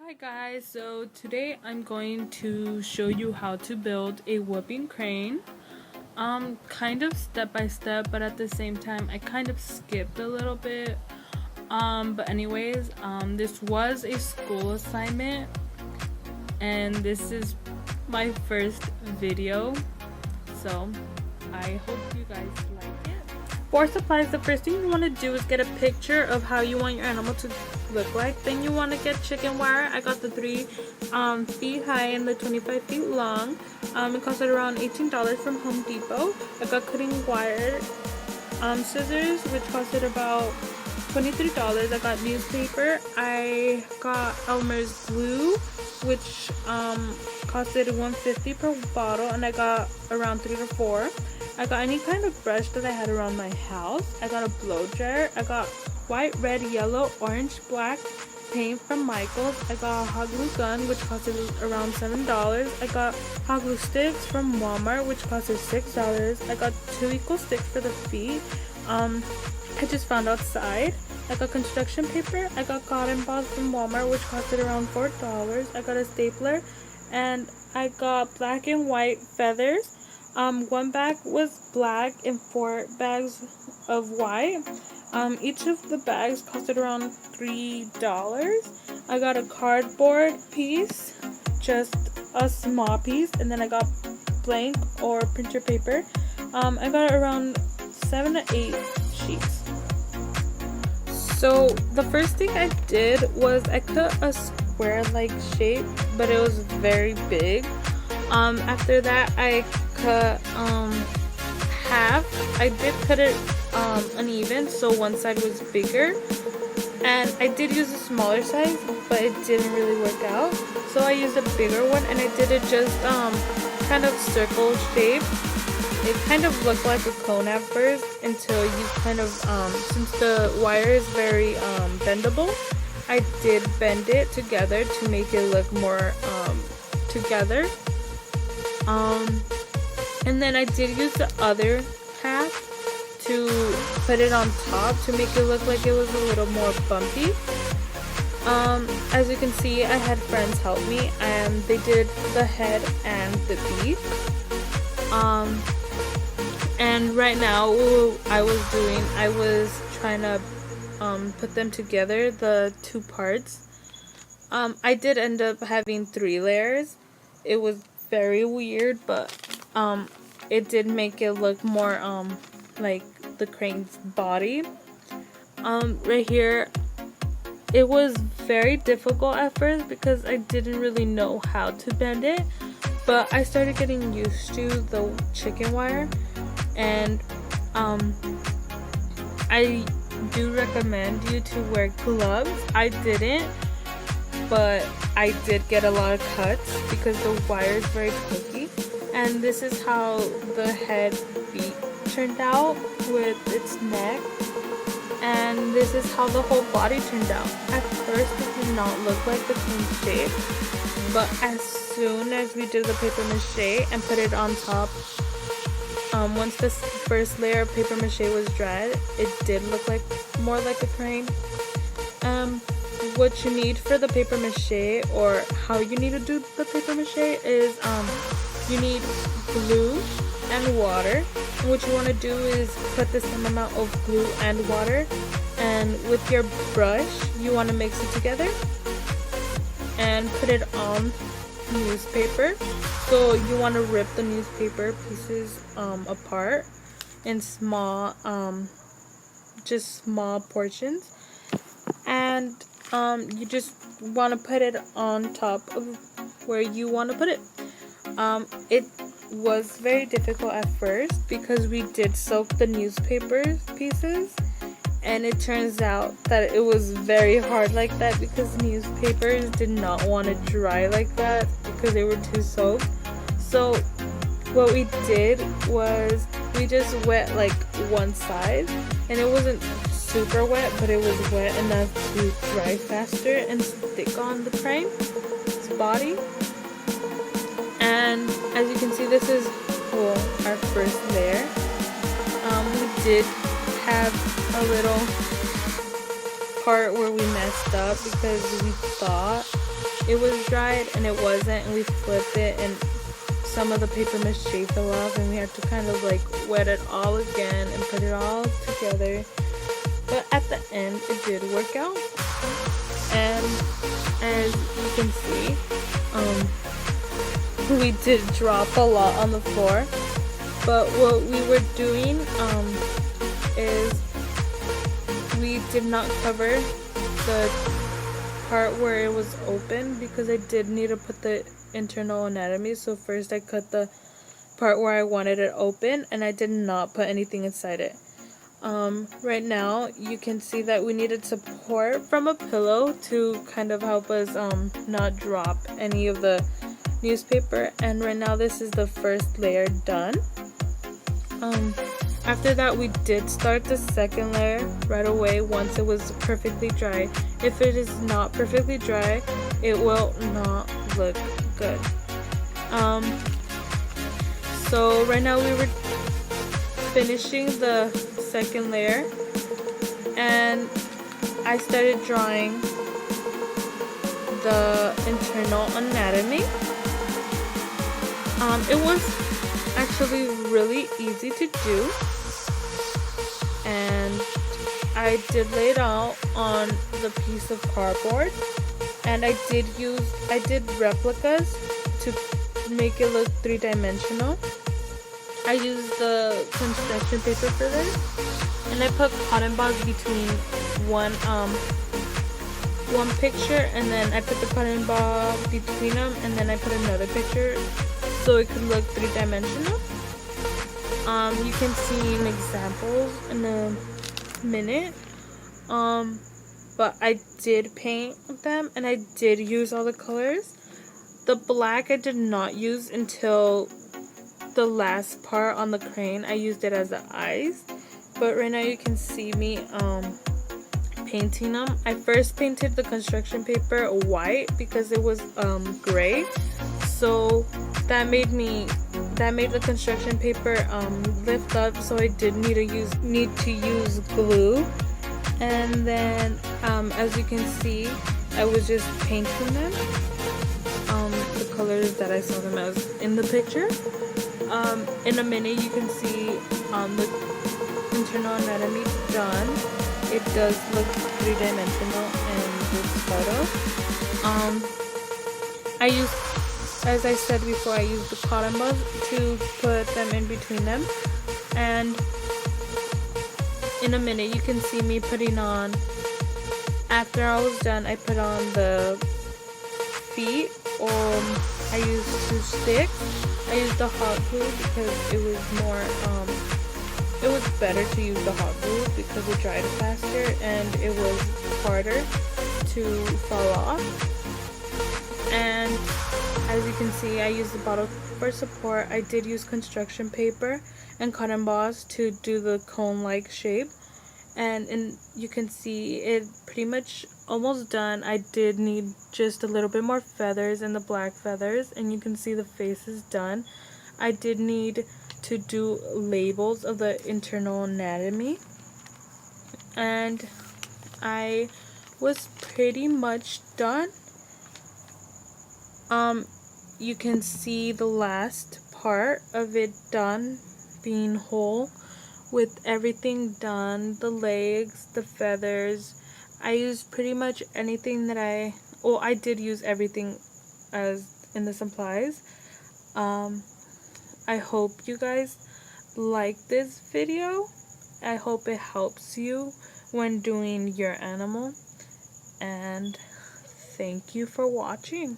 Hi guys, so today I'm going to show you how to build a whooping crane. Kind of step by step, but at the same time I kind of skipped a little bit. But anyways, this was a school assignment and this is my first video. So I hope you guys like it. For supplies, the first thing you want to do is get a picture of how you want your animal to look like. Then you want to get chicken wire. I got the 3 feet high and the 25 feet long. It costed around $18 from Home Depot. I got cutting wire, scissors, which costed about $23. I got newspaper. I got Elmer's glue, which costed $1.50 per bottle, and I got around 3 to 4. I got any kind of brush that I had around my house. I got a blow dryer. I got white, red, yellow, orange, black paint from Michaels. I got a hot glue gun, which costed around $7. I got hot glue sticks from Walmart, which costed $6. I got 2 equal sticks for the feet. I just found outside. I got construction paper. I got cotton balls from Walmart, which costed around $4. I got a stapler, and I got black and white feathers. 1 bag was black and 4 bags of white. Each of the bags costed around $3. I got a cardboard piece, just a small piece, and then I got blank or printer paper. I got around 7 to 8 sheets. So the first thing I did was I cut a square-like shape, but it was very big. After that I cut half. I did cut it uneven, so one side was bigger, and I did use a smaller size, but it didn't really work out, so I used a bigger one, and I did it just kind of circle shape. It kind of looked like a cone at first until you kind of since the wire is very bendable, I did bend it together to make it look more together. And then I did use the other half to put it on top to make it look like it was a little more bumpy. As you can see, I had friends help me, and they did the head and the beak. And right now I was trying to put them together, the 2 parts. I did end up having 3 layers. It was very weird, but it did make it look more like the crane's body. Right here, it was very difficult at first because I didn't really know how to bend it, but I started getting used to the chicken wire, and I do recommend you to wear gloves. I didn't, but I did get a lot of cuts because the wire is very clicky. And this is how the head beak turned out with its neck, and this is how the whole body turned out. At first it did not look like the cone shape, but as soon as we did the paper mache and put it on top, once the first layer of paper mache was dried, it did look like more like a crane. What you need for the paper mache, or how you need to do the paper mache, is you need glue and water. And what you want to do is put the same amount of glue and water, and with your brush you want to mix it together and put it on newspaper. So you want to rip the newspaper pieces apart in small just small portions, and you just want to put it on top of where you want to put it. It was very difficult at first because we did soak the newspaper pieces, and it turns out that it was very hard like that because newspapers did not want to dry like that because they were too soaked. So what we did was we just wet like one side, and it wasn't super wet, but it was wet enough to dry faster and stick on the crane's body. And as you can see, this is our first layer. We did have a little part where we messed up because we thought it was dried and it wasn't, and we flipped it and some of the paper mache fell off, and we had to kind of like wet it all again and put it all together. But at the end it did work out, and as you can see, we did drop a lot on the floor. But what we were doing is we did not cover the part where it was open, because I did need to put the internal anatomy. So first I cut the part where I wanted it open, and I did not put anything inside it. Right now you can see that we needed support from a pillow to kind of help us not drop any of the newspaper, and right now this is the first layer done. After that we did start the second layer right away once it was perfectly dry. If it is not perfectly dry, it will not look good. So right now we were finishing the second layer, and I started drawing the internal anatomy. It was actually really easy to do, and I did lay it out on the piece of cardboard, and I did replicas to make it look three-dimensional. I used the construction paper for this, and I put cotton balls between one picture, and then I put the cotton ball between them, and then I put another picture so it could look three-dimensional. You can see an examples in a minute. But I did paint them, and I did use all the colors. The black I did not use until the last part on the crane. I used it as the eyes, but right now you can see me painting them. I first painted the construction paper white because it was gray, so that made the construction paper lift up, so I did need to use glue. And then as you can see, I was just painting them the colors that I saw them as in the picture. In a minute you can see the internal anatomy done. It does look three-dimensional in this photo. As I said before, I used the cotton balls to put them in between them, and in a minute you can see me putting on, after I was done, I put on the feet. I used 2 sticks. I used the hot glue because it was more it was better to use the hot glue because it dried faster and it was harder to fall off. And as you can see, I used the bottle for support. I did use construction paper and cotton balls to do the cone-like shape, and you can see it pretty much almost done. I did need just a little bit more feathers and the black feathers, and you can see the face is done. I did need to do labels of the internal anatomy, and I was pretty much done. You can see the last part of it done, being whole with everything done, the legs, the feathers. I used pretty much anything that I did use everything as in the supplies. I hope you guys like this video. I hope it helps you when doing your animal, and thank you for watching.